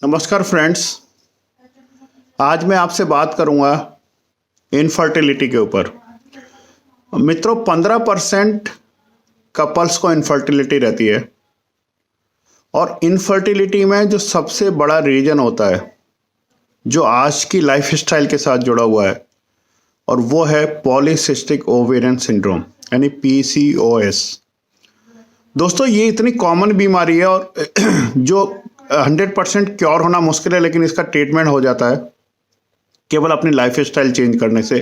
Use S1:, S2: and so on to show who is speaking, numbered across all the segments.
S1: नमस्कार फ्रेंड्स। आज मैं आपसे बात करूंगा इनफर्टिलिटी के ऊपर। मित्रों, 15% कपल्स को इनफर्टिलिटी रहती है और इनफर्टिलिटी में जो सबसे बड़ा रीजन होता है जो आज की लाइफस्टाइल के साथ जुड़ा हुआ है और वो है पॉलीसिस्टिक ओवेरियन सिंड्रोम यानी PCOS। दोस्तों, ये इतनी कॉमन बीमारी है और जो 100% क्योर होना मुश्किल है, लेकिन इसका ट्रीटमेंट हो जाता है केवल अपनी लाइफस्टाइल चेंज करने से,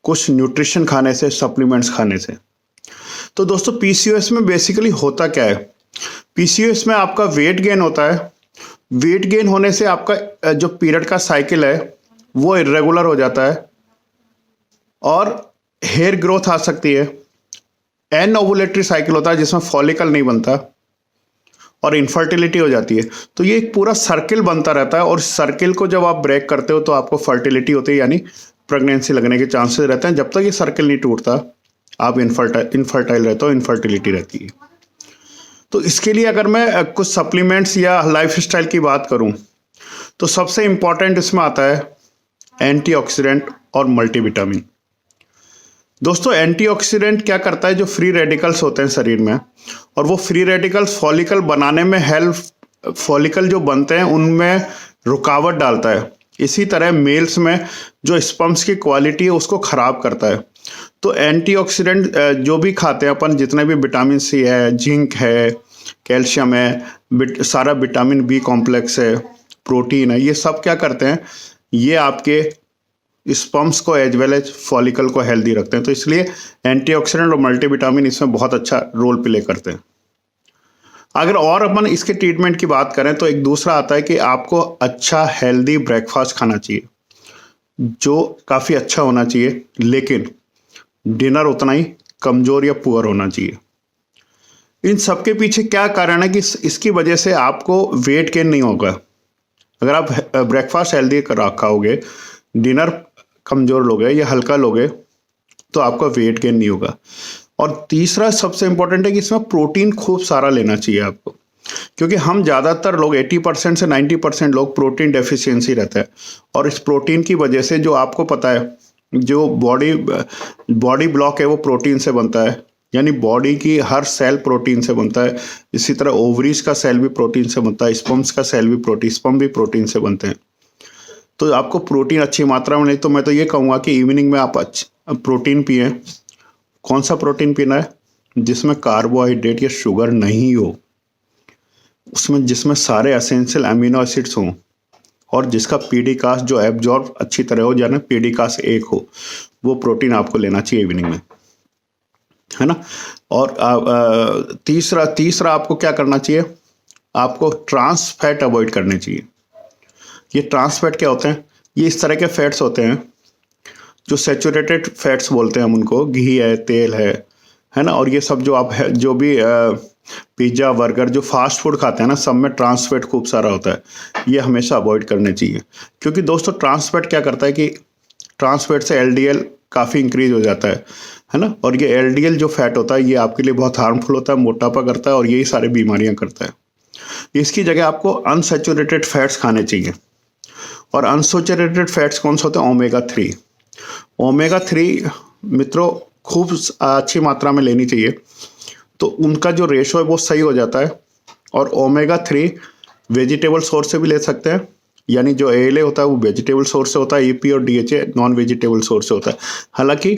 S1: कुछ न्यूट्रिशन खाने से, सप्लीमेंट्स खाने से। तो दोस्तों, PCOS में बेसिकली होता क्या है? PCOS में आपका वेट गेन होता है। वेट गेन होने से आपका जो पीरियड का साइकिल है वो इरेगुलर हो जाता है और हेयर ग्रोथ आ सकती है। एनओवुलेटरी साइकिल होता है जिसमें फॉलिकल नहीं बनता और इनफर्टिलिटी हो जाती है। तो ये एक पूरा सर्किल बनता रहता है और सर्किल को जब आप ब्रेक करते हो तो आपको फर्टिलिटी होती है, यानी प्रेगनेंसी लगने के चांसेस रहते हैं। जब तक ये सर्किल नहीं टूटता आप इनफर्टाइल रहते हो, इनफर्टिलिटी रहती है। तो इसके लिए अगर मैं कुछ सप्लीमेंट्स या लाइफस्टाइल की बात करूं तो सबसे इंपॉर्टेंट इसमें आता है एंटीऑक्सीडेंट और मल्टीविटामिन। दोस्तों, एंटीऑक्सीडेंट क्या करता है? जो फ्री रेडिकल्स होते हैं शरीर में, और वो फ्री रेडिकल्स फॉलिकल बनाने में हेल्प, फॉलिकल जो बनते हैं उनमें रुकावट डालता है। इसी तरह मेल्स में जो स्पर्म्स की क्वालिटी है उसको खराब करता है। तो एंटीऑक्सीडेंट जो भी खाते हैं अपन, जितने भी विटामिन सी है, जिंक है, कैल्शियम है, सारा विटामिन बी कॉम्प्लेक्स है, प्रोटीन है, ये सब क्या करते हैं? ये आपके स्पर्म्स को एज वेल एज फॉलिकल को हेल्दी रखते हैं। तो इसलिए एंटीऑक्सीडेंट और मल्टीविटामिन इसमें बहुत अच्छा रोल प्ले करते हैं। अगर और अपन इसके ट्रीटमेंट की बात करें तो एक दूसरा आता है कि आपको अच्छा हेल्दी ब्रेकफास्ट खाना चाहिए जो काफ़ी अच्छा होना चाहिए, लेकिन डिनर उतना ही कमज़ोर या पुअर होना चाहिए। इन सबके पीछे क्या कारण है कि इसकी वजह से आपको वेट गेन नहीं होगा। अगर आप ब्रेकफास्ट हेल्दी खाओगे, डिनर कमज़ोर लोगे या हल्का लोगे, तो आपका वेट गेन नहीं होगा। और तीसरा सबसे इंपॉर्टेंट है कि इसमें प्रोटीन खूब सारा लेना चाहिए आपको, क्योंकि हम ज़्यादातर लोग 80% से 90% लोग प्रोटीन डेफिशिएंसी रहता है। और इस प्रोटीन की वजह से जो आपको पता है, जो बॉडी ब्लॉक है वो प्रोटीन से बनता है, यानी बॉडी की हर सेल प्रोटीन से बनता है। इसी तरह ओवरीज का सेल भी प्रोटीन से बनता है, स्पर्म्स का सेल भी स्पर्म भी प्रोटीन से बनते हैं। तो आपको प्रोटीन अच्छी मात्रा में, नहीं तो मैं तो ये कहूँगा कि इवनिंग में आप प्रोटीन पिएं। कौन सा प्रोटीन पीना है? जिसमें कार्बोहाइड्रेट या शुगर नहीं हो, उसमें जिसमें सारे एसेंशियल अमीनो एसिड्स हों और जिसका पीडीकास जो एब्जॉर्ब अच्छी तरह हो, यानी पीडीकास 1 हो, वो प्रोटीन आपको लेना चाहिए इवनिंग में, है ना। और तीसरा आपको क्या करना चाहिए? आपको ट्रांस फैट अवॉइड करने चाहिए। ये ट्रांस फैट क्या होते हैं? ये इस तरह के फैट्स होते हैं जो सैचुरेटेड फैट्स बोलते हैं हम उनको, घी है, तेल है ना। और ये सब जो आप है, जो भी पिज्ज़ा, बर्गर, जो फास्ट फूड खाते हैं ना, सब में ट्रांस फैट खूब सारा होता है। ये हमेशा अवॉइड करने चाहिए, क्योंकि दोस्तों ट्रांस फैट क्या करता है कि ट्रांस फैट से LDL काफ़ी इंक्रीज हो जाता है ना। और ये LDL जो फैट होता है ये आपके लिए बहुत हार्मफुल होता है, मोटापा करता है और यही सारी बीमारियां करता है। इसकी जगह आपको अनसैचुरेटेड फैट्स खाने चाहिए। और अनसैचुरेटेड फैट्स कौन से होते हैं? ओमेगा 3। ओमेगा 3 मित्रों खूब अच्छी मात्रा में लेनी चाहिए, तो उनका जो रेशो है वो सही हो जाता है। और ओमेगा 3 वेजिटेबल सोर्स से भी ले सकते हैं, यानी जो ALA होता है वो वेजिटेबल सोर्स से होता है, EP और DHA नॉन वेजिटेबल सोर्स से होता है। हालांकि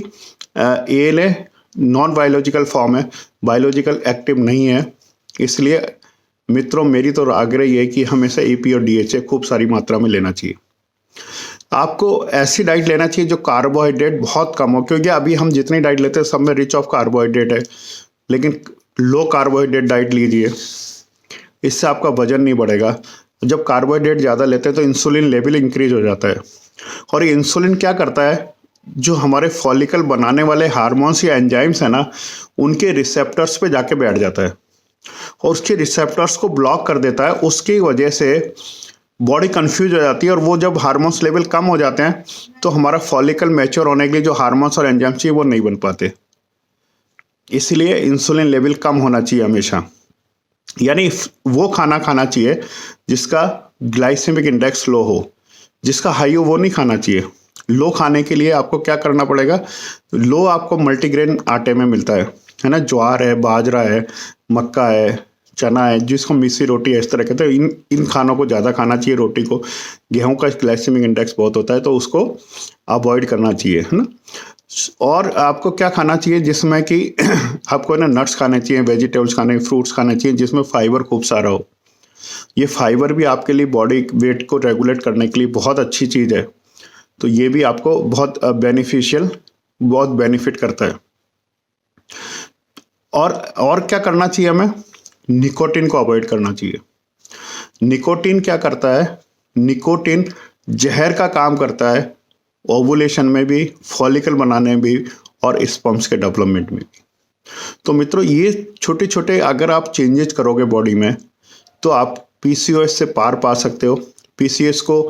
S1: ALA नॉन बायोलॉजिकल फॉर्म है, बायोलॉजिकल एक्टिव नहीं है। इसलिए मित्रों मेरी तो आग्रह ये है कि हमेशा EP और DHA खूब सारी मात्रा में लेना चाहिए। आपको ऐसी डाइट लेना चाहिए जो कार्बोहाइड्रेट बहुत कम हो, क्योंकि अभी हम जितनी डाइट लेते हैं सब में रिच ऑफ कार्बोहाइड्रेट है, लेकिन लो कार्बोहाइड्रेट डाइट लीजिए, इससे आपका वजन नहीं बढ़ेगा। जब कार्बोहाइड्रेट ज़्यादा लेते हैं तो इंसुलिन लेवल इंक्रीज हो जाता है, और ये इंसुलिन क्या करता है? जो हमारे फॉलिकल बनाने वाले हार्मोन्स या एंजाइम्स है ना, उनके रिसेप्टर्स पे जाके बैठ जाता है और उसके रिसेप्टर्स को ब्लॉक कर देता है। उसकी वजह से बॉडी कंफ्यूज हो जाती है, और वो जब हार्मोन्स लेवल कम हो जाते हैं तो हमारा फॉलिकल मैच्योर होने के लिए जो हार्मोन्स और एंजाइम्स चाहिए वो नहीं बन पाते। इसलिए इंसुलिन लेवल कम होना चाहिए हमेशा। यानी वो खाना खाना चाहिए जिसका ग्लाइसेमिक इंडेक्स लो हो, जिसका हाई हो वो नहीं खाना चाहिए। लो खाने के लिए आपको क्या करना पड़ेगा, लो आपको मल्टीग्रेन आटे में मिलता है ना, ज्वार है, बाजरा है, मक्का है, चना है, जिसको मिस्सी रोटी है इस तरह कहते हैं। इन खानों को ज़्यादा खाना चाहिए, रोटी को। गेहूं का ग्लाइसेमिक इंडेक्स बहुत होता है तो उसको अवॉइड करना चाहिए, है ना। और आपको क्या खाना चाहिए, जिसमें कि आपको ना नट्स खाने चाहिए, वेजिटेबल्स खाने, फ्रूट्स खाने चाहिए जिसमें फाइबर खूब सारा हो। ये फाइबर भी आपके लिए बॉडी वेट को रेगुलेट करने के लिए बहुत अच्छी चीज़ है, तो ये भी आपको बहुत बेनिफिशियल, बहुत बेनिफिट करता है। और क्या करना चाहिए हमें, निकोटिन को अवॉइड करना चाहिए। निकोटिन क्या करता है, निकोटिन जहर का काम करता है ओवुलेशन में भी, फॉलिकल बनाने में भी, और स्पर्म्स के डेवलपमेंट में भी। तो मित्रों, ये छोटे छोटे अगर आप चेंजेस करोगे बॉडी में तो आप पीसीओएस से पार पा सकते हो, पीसीओएस को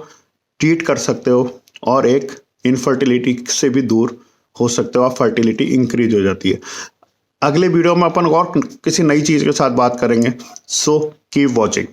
S1: ट्रीट कर सकते हो, और एक इनफर्टिलिटी से भी दूर हो सकते हो, आप फर्टिलिटी इंक्रीज हो जाती है। अगले वीडियो में अपन और किसी नई चीज़ के साथ बात करेंगे। So keep watching.